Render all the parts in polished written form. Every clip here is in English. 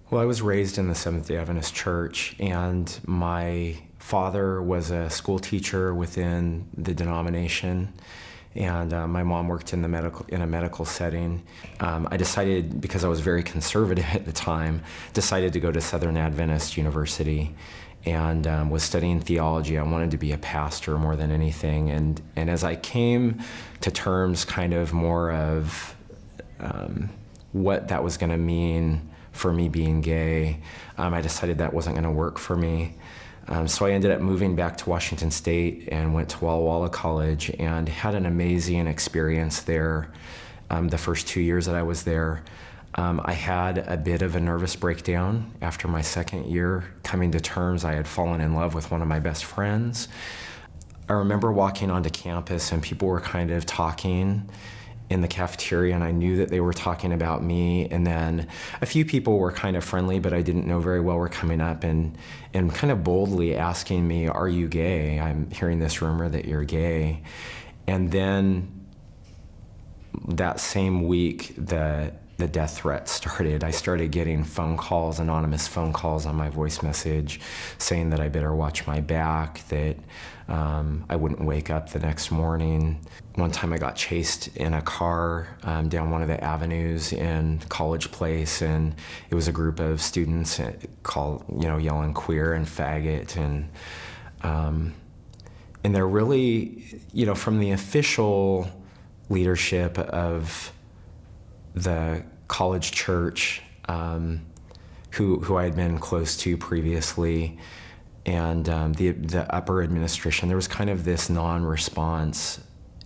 Well, I was raised in the Seventh-day Adventist Church, and my father was a school teacher within the denomination, and my mom worked in a medical setting. I decided, because I was very conservative at the time, decided to go to Southern Adventist University, and was studying theology. I wanted to be a pastor more than anything, and as I came to terms kind of more of what that was going to mean for me being gay, I decided that wasn't going to work for me. So I ended up moving back to Washington State and went to Walla Walla College and had an amazing experience there. The first 2 years that I was there, I had a bit of a nervous breakdown after my second year, coming to terms. I had fallen in love with one of my best friends. I remember walking onto campus and people were kind of talking in the cafeteria, and I knew that they were talking about me. And then a few people were kind of friendly, but I didn't know very well, were coming up and kind of boldly asking me, "Are you gay? I'm hearing this rumor that you're gay." And then that same week, the death threats started. I started getting phone calls, anonymous phone calls on my voice message saying that I better watch my back, that I wouldn't wake up the next morning. One time I got chased in a car down one of the avenues in College Place, and it was a group of students yelling queer and faggot, and they're really, from the official leadership of the college church, who I had been close to previously, and the upper administration, there was kind of this non-response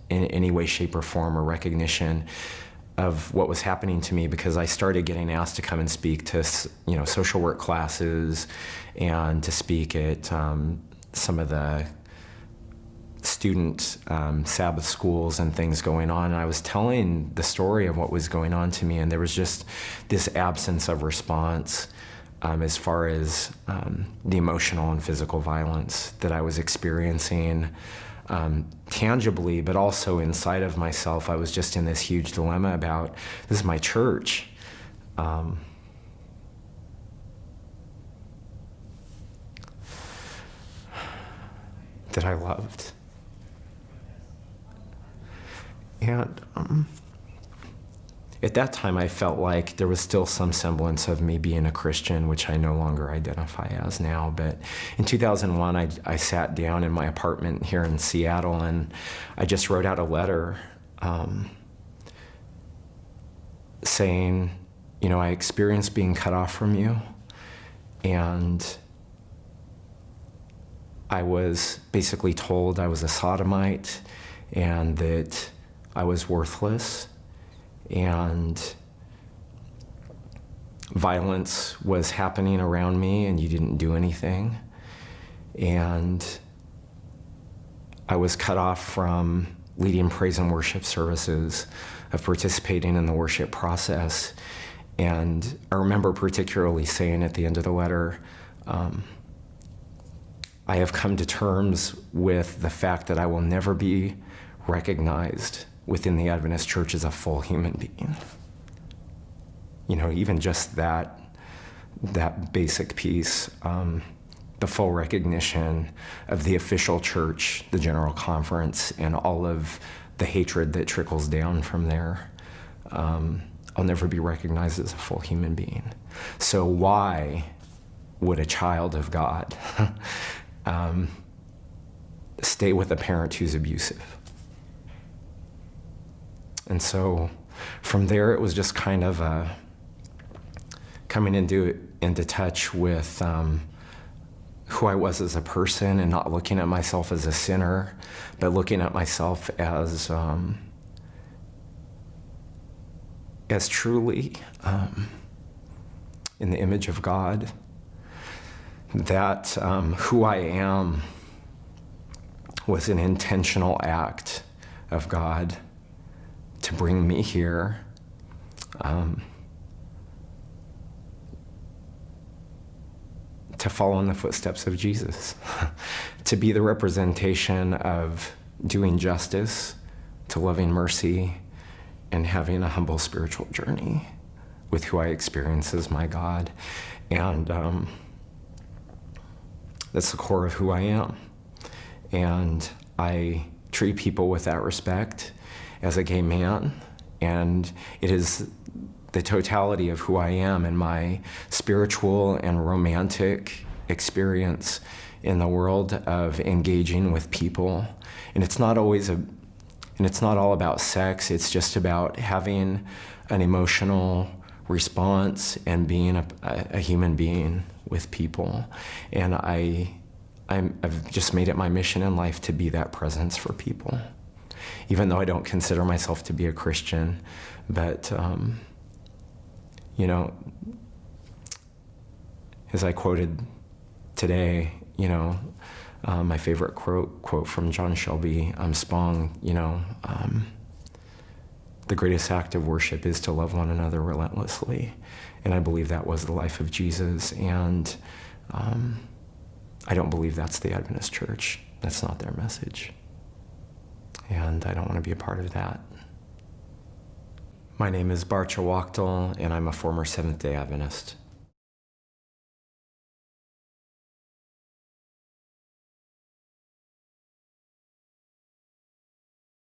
in any way, shape, or form, or recognition of what was happening to me, because I started getting asked to come and speak to social work classes and to speak at some of the student Sabbath schools and things going on. And I was telling the story of what was going on to me, and there was just this absence of response as far as the emotional and physical violence that I was experiencing tangibly, but also inside of myself. I was just in this huge dilemma about, this is my church. That I loved. And at that time, I felt like there was still some semblance of me being a Christian, which I no longer identify as now. But in 2001, I sat down in my apartment here in Seattle, and I just wrote out a letter saying, I experienced being cut off from you, and I was basically told I was a sodomite and that I was worthless, and violence was happening around me and you didn't do anything. And I was cut off from leading praise and worship services, of participating in the worship process. And I remember particularly saying at the end of the letter, I have come to terms with the fact that I will never be recognized within the Adventist Church as a full human being. Even just that basic piece, the full recognition of the official church, the General Conference, and all of the hatred that trickles down from there. I'll never be recognized as a full human being. So why would a child of God stay with a parent who's abusive? And so from there, it was just kind of coming into touch with who I was as a person, and not looking at myself as a sinner, but looking at myself as truly in the image of God, that who I am was an intentional act of God to bring me here, to follow in the footsteps of Jesus, to be the representation of doing justice, to loving mercy, and having a humble spiritual journey. with who I experience as my God. And that's the core of who I am. And I treat people with that respect as a gay man. And it is the totality of who I am and my spiritual and romantic experience in the world of engaging with people. And it's not all about sex. It's just about having an emotional response and being a human being with people. And I've just made it my mission in life to be that presence for people, even though I don't consider myself to be a Christian. But, as I quoted today, my favorite quote from John Shelby Spong, the greatest act of worship is to love one another relentlessly. And I believe that was the life of Jesus. And I don't believe that's the Adventist church. That's not their message. And I don't want to be a part of that. My name is Bartja, and I'm a former Seventh-day Adventist.